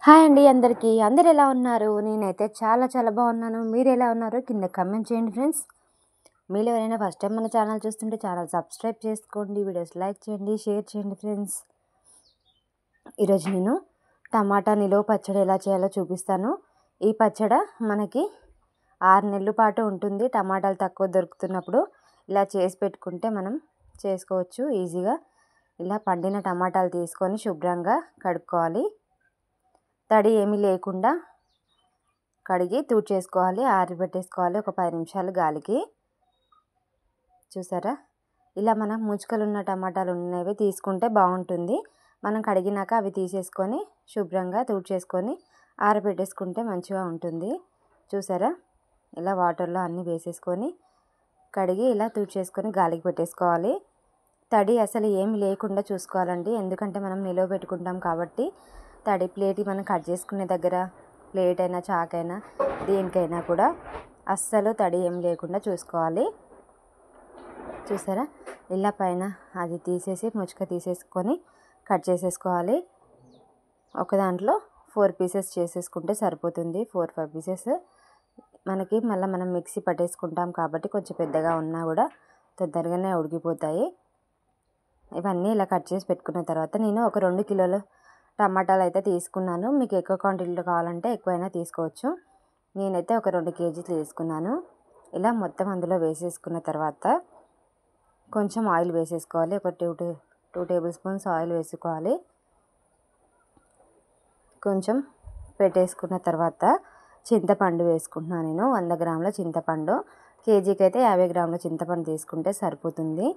Hi అండి అందరికీ. అందరూ ఎలా ఉన్నారు? నేనైతే చాలా బాగున్నాను. మీరు ఎలా ఉన్నారు? కింద కామెంట్ చేయండి ఫ్రెండ్స్. మీరు ఎవరైనా ఫస్ట్ టైం మన ఛానల్ చూస్తుంటే ఛానల్ సబ్స్క్రైబ్ చేసుకోండి, వీడియోస్ లైక్ చేయండి, షేర్ చేయండి ఫ్రెండ్స్. ఈరోజు నేను టమాటా నిలువ పచ్చడి ఎలా చేయాలో చూపిస్తాను. ఈ పచ్చడి మనకి 6 నెలల పాటు ఉంటుంది. టమాటాలు తక్కువ దొరుకుతున్నప్పుడు ఇలా చేసి పెట్టుకుంటే మనం చేసుకోవచ్చు ఈజీగా. ఇలా పండిన టమాటాలు తీసుకొని శుభ్రంగా కడుక్కోవాలి. తడి ఏమీ లేకుండా కడిగి తూడ్చేసుకోవాలి, ఆరబెట్టేసుకోవాలి ఒక 10 నిమిషాలు గాలికి. చూసారా, ఇలా మనం ముచ్చుకలున్న టమాటాలు ఉన్నవి తీసుకుంటే బాగుంటుంది. మనం కడిగినాక అవి తీసేసుకొని శుభ్రంగా తూడ్చేసుకొని ఆరబెట్టేసుకుంటే మంచిగా ఉంటుంది. చూసారా, ఇలా వాటర్లో అన్నీ వేసేసుకొని కడిగి ఇలా తూడ్చేసుకొని గాలికి పెట్టేసుకోవాలి. తడి అసలు ఏమి లేకుండా చూసుకోవాలండి, ఎందుకంటే మనం నిలువ పెట్టుకుంటాం కాబట్టి. తడి ప్లేట్ మనం కట్ చేసుకునే దగ్గర ప్లేట్ అయినా చాకైనా దేనికైనా కూడా అస్సలు తడి ఏం లేకుండా చూసుకోవాలి. చూసారా, ఇలా పైన అది తీసేసి ముచ్చుక తీసేసుకొని కట్ చేసేసుకోవాలి. ఒక దాంట్లో 4 పీసెస్ చేసేసుకుంటే సరిపోతుంది. 4-5 పీసెస్ మనకి మళ్ళీ మనం మిక్సీ పట్టేసుకుంటాం కాబట్టి కొంచెం పెద్దగా ఉన్నా కూడా తొందరగానే ఉడికిపోతాయి. ఇవన్నీ ఇలా కట్ చేసి పెట్టుకున్న తర్వాత నేను ఒక 2 కిలోలు టమాటాలు అయితే తీసుకున్నాను. మీకు ఎక్కువ క్వాంటిటీలో కావాలంటే ఎక్కువైనా తీసుకోవచ్చు. నేనైతే ఒక 2 కేజీలు తీసుకున్నాను. ఇలా మొత్తం అందులో వేసేసుకున్న తర్వాత కొంచెం ఆయిల్ వేసేసుకోవాలి. ఒక 2 టేబుల్ స్పూన్స్ ఆయిల్ వేసుకోవాలి. కొంచెం పెట్టేసుకున్న తర్వాత చింతపండు వేసుకుంటున్నాను. నేను 100 గ్రాముల చింతపండు, కేజీకి అయితే 50 గ్రాముల చింతపండు తీసుకుంటే సరిపోతుంది.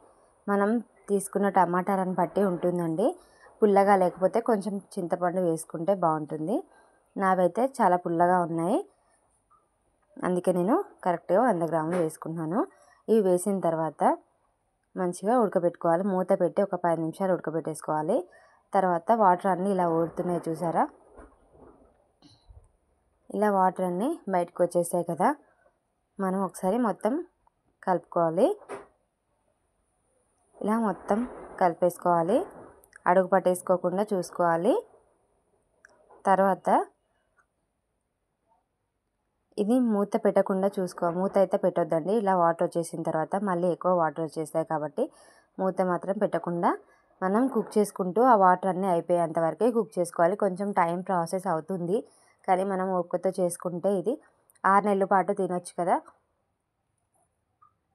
మనం తీసుకున్న టమాటాలను బట్టి ఉంటుందండి. పుల్లగా లేకపోతే కొంచెం చింతపండు వేసుకుంటే బాగుంటుంది. నావైతే చాలా పుల్లగా ఉన్నాయి, అందుకే నేను కరెక్ట్గా 100 గ్రాములు వేసుకున్నాను. ఇవి వేసిన తర్వాత మంచిగా ఉడకబెట్టుకోవాలి. మూత పెట్టి ఒక 10 నిమిషాలు ఉడకబెట్టేసుకోవాలి. తర్వాత వాటర్ అన్నీ ఇలా ఊరుతున్నాయి చూసారా, ఇలా వాటర్ అన్నీ బయటకు వచ్చేసాయి కదా. మనం ఒకసారి మొత్తం కలుపుకోవాలి. ఇలా మొత్తం కలిపేసుకోవాలి, అడుగు పట్టేసుకోకుండా చూసుకోవాలి. తర్వాత ఇది మూత పెట్టకుండా మూత అయితే పెట్టొద్దండి. ఇలా వాటర్ వచ్చేసిన తర్వాత మళ్ళీ ఎక్కువ వాటర్ వచ్చేస్తాయి కాబట్టి మూత మాత్రం పెట్టకుండా మనం కుక్ చేసుకుంటూ ఆ వాటర్ అన్నీ అయిపోయేంత వరకే కుక్ చేసుకోవాలి. కొంచెం టైం ప్రాసెస్ అవుతుంది, కానీ మనం ఓపికతో చేసుకుంటే ఇది 6 నెలల పాటు తినొచ్చు కదా.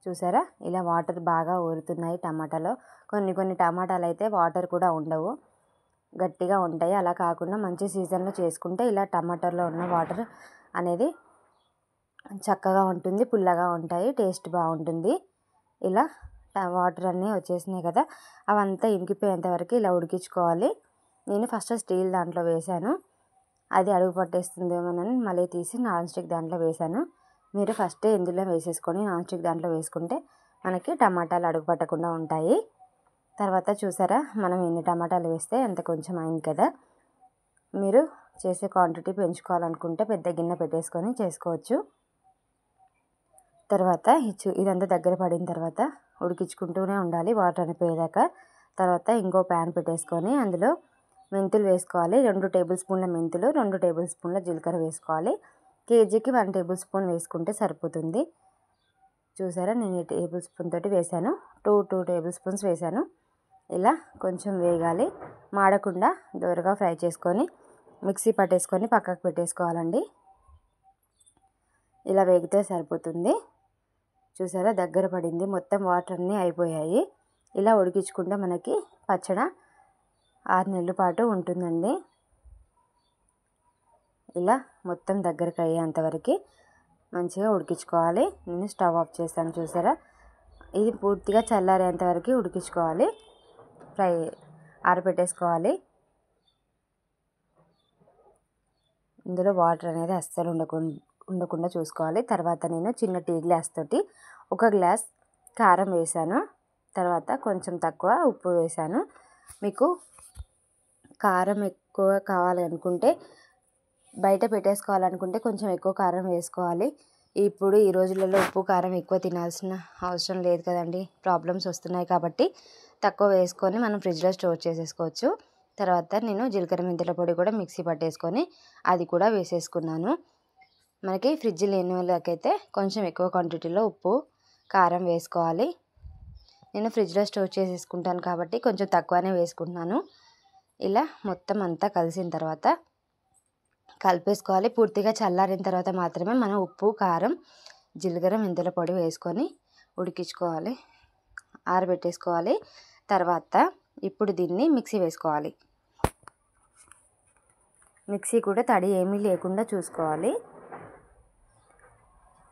చూసారా, ఇలా వాటర్ బాగా ఊరుతున్నాయి టమాటాలో. కొన్ని టమాటాలు అయితే వాటర్ కూడా ఉండవు, గట్టిగా ఉంటాయి. అలా కాకుండా మంచి సీజన్లో చేసుకుంటే ఇలా టమాటాలో ఉన్న వాటర్ అనేది చక్కగా ఉంటుంది, పుల్లగా ఉంటాయి, టేస్ట్ బాగుంటుంది. ఇలా వాటర్ అన్నీ వచ్చేసినాయి కదా, అవంతా ఇంకిపోయేంత వరకు ఇలా ఉడికించుకోవాలి. నేను ఫస్ట్ స్టీల్ దాంట్లో వేసాను, అది అడుగు పట్టేస్తుందేమోనని మళ్ళీ తీసి నాన్ స్టిక్ దాంట్లో వేసాను. మీరు ఫస్ట్ ఇందులో వేసేసుకొని నాన్ స్టిక్ దాంట్లో వేసుకుంటే మనకి టమాటాలు అడుగు పట్టకుండా ఉంటాయి. తర్వాత చూసారా, మనం ఎన్ని టమాటాలు వేస్తే అంత కొంచెం అయింది కదా. మీరు చేసే క్వాంటిటీ పెంచుకోవాలనుకుంటే పెద్ద గిన్నె పెట్టేసుకొని చేసుకోవచ్చు. తర్వాత ఇదంతా దగ్గర పడిన తర్వాత ఉడికించుకుంటూనే ఉండాలి వాటర్ అనిపోయేదాకా. తర్వాత ఇంకో ప్యాన్ పెట్టేసుకొని అందులో మెంతులు వేసుకోవాలి. 2 టేబుల్ స్పూన్ల మెంతులు, 2 టేబుల్ స్పూన్ల జీలకర్ర వేసుకోవాలి. కేజీకి 1 టేబుల్ స్పూన్ వేసుకుంటే సరిపోతుంది. చూసారా, నేను టేబుల్ స్పూన్ తోటి వేసాను, 2 టేబుల్ స్పూన్స్ వేసాను. ఇలా కొంచెం వేగాలి, మాడకుండా దోరగా ఫ్రై చేసుకొని మిక్సీ పట్టేసుకొని పక్కకు పెట్టేసుకోవాలండి. ఇలా వేగితే సరిపోతుంది. చూసారా, దగ్గర పడింది, మొత్తం వాటర్ అన్నీ అయిపోయాయి. ఇలా ఉడికించుకుంటే మనకి పచ్చడి 6 నెలల పాటు ఉంటుందండి. ఇలా మొత్తం దగ్గరకు అయ్యేంతవరకు మంచిగా ఉడికించుకోవాలి. నేను స్టవ్ ఆఫ్ చేస్తాను. చూసారా, ఇది పూర్తిగా చల్లారేంత వరకు ఉడికించుకోవాలి, ఆరబెట్టేసుకోవాలి. ఇందులో వాటర్ అనేది అస్సలు ఉండకుండా చూసుకోవాలి. తర్వాత నేను చిన్న టీ గ్లాస్ తోటి 1 గ్లాస్ కారం వేసాను. తర్వాత కొంచెం తక్కువ ఉప్పు వేసాను. మీకు కారం ఎక్కువ కావాలనుకుంటే బయట పెట్టేసుకోవాలనుకుంటే కొంచెం ఎక్కువ కారం వేసుకోవాలి. ఇప్పుడు ఈ రోజులలో ఉప్పు కారం ఎక్కువ తినాల్సిన అవసరం లేదు కదండి, ప్రాబ్లమ్స్ వస్తున్నాయి కాబట్టి తక్కువ వేసుకొని మనం ఫ్రిడ్జ్లో స్టోర్ చేసేసుకోవచ్చు. తర్వాత నేను జీలకర్ర మెంతుల పొడి కూడా మిక్సీ పట్టేసుకొని అది కూడా వేసేసుకున్నాను. మనకి ఫ్రిడ్జ్ లేని వాళ్ళకైతే కొంచెం ఎక్కువ క్వాంటిటీలో ఉప్పు కారం వేసుకోవాలి. నేను ఫ్రిడ్జ్లో స్టోర్ చేసేసుకుంటాను కాబట్టి కొంచెం తక్కువనే వేసుకుంటున్నాను. ఇలా మొత్తం అంతా కలిసిన తర్వాత కలిపేసుకోవాలి. పూర్తిగా చల్లారిన తర్వాత మాత్రమే మనం ఉప్పు కారం జీలకర్ర మెంతుల పొడి వేసుకొని ఉడికించుకోవాలి, ఆరబెట్టేసుకోవాలి. తర్వాత ఇప్పుడు దీన్ని మిక్సీ వేసుకోవాలి. మిక్సీ కూడా తడి ఏమీ లేకుండా చూసుకోవాలి.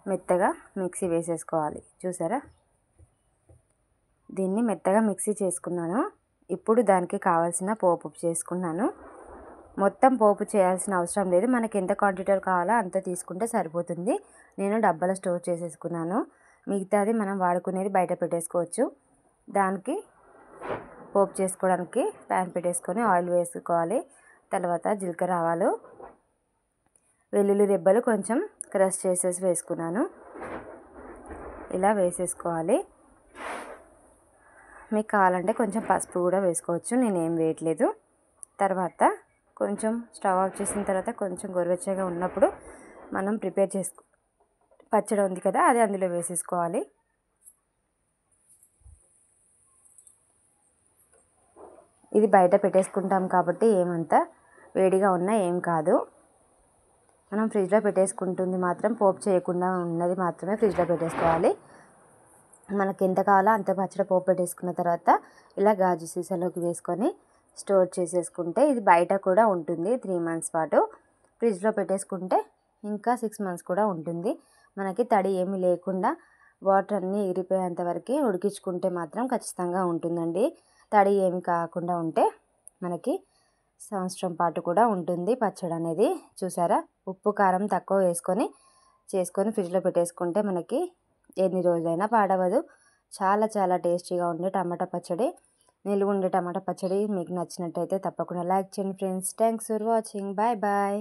మెత్తగా మిక్సీ వేసేసుకోవాలి. చూసారా, దీన్ని మెత్తగా మిక్సీ చేసుకున్నాను. ఇప్పుడు దానికి కావాల్సిన పోపు చేసుకున్నాను. మొత్తం పోపు చేయాల్సిన అవసరం లేదు. మనకి ఎంత క్వాంటిటీలో కావాలో అంత తీసుకుంటే సరిపోతుంది. నేను డబ్బాలో స్టోర్ చేసేసుకున్నాను. మిగతాది మనం వాడుకునేది బయట పెట్టేసుకోవచ్చు. దానికి పోపు చేసుకోవడానికి ప్యాన్ పెట్టేసుకొని ఆయిల్ వేసుకోవాలి. తర్వాత జీలకర్ర ఆవాలు వెల్లుల్లి రెబ్బలు కొంచెం క్రష్ చేసేసి వేసుకున్నాను. ఇలా వేసేసుకోవాలి. మీకు కావాలంటే కొంచెం పసుపు కూడా వేసుకోవచ్చు. నేనేం వేయట్లేదు. తర్వాత కొంచెం స్టవ్ ఆఫ్ చేసిన తర్వాత కొంచెం గోరువెచ్చగా ఉన్నప్పుడు మనం ప్రిపేర్ పచ్చడి ఉంది కదా, అది అందులో వేసేసుకోవాలి. ఇది బయట పెట్టేసుకుంటాం కాబట్టి ఏమంతా వేడిగా ఉన్నా ఏం కాదు. మనం ఫ్రిడ్జ్లో పెట్టేసుకుంటుంది మాత్రం పోపు చేయకుండా ఉన్నది మాత్రమే ఫ్రిడ్జ్లో పెట్టేసుకోవాలి. మనకి ఎంత కావాలో అంత పచ్చడి పోపు పెట్టేసుకున్న తర్వాత ఇలా గాజు సీసాలోకి వేసుకొని స్టోర్ చేసేసుకుంటే ఇది బయట కూడా ఉంటుంది 3 months పాటు. ఫ్రిడ్జ్లో పెట్టేసుకుంటే ఇంకా 6 months కూడా ఉంటుంది. మనకి తడి ఏమీ లేకుండా వాటర్ అన్నీ ఎగిరిపోయేంత వరకు ఉడికించుకుంటే మాత్రం ఖచ్చితంగా ఉంటుందండి. తడి ఏమి కాకుండా ఉంటే మనకి సంవత్సరం పాటు కూడా ఉంటుంది పచ్చడి అనేది. చూసారా, ఉప్పు కారం తక్కువ చేసుకొని ఫ్రిడ్జ్లో పెట్టేసుకుంటే మనకి ఎన్ని రోజులైనా పాడవదు. చాలా చాలా టేస్టీగా ఉండే టమాటా పచ్చడి, నిలువ ఉండే టమాటా పచ్చడి మీకు నచ్చినట్టయితే తప్పకుండా లైక్ చేయండి friends. Thanks for watching. Bye bye.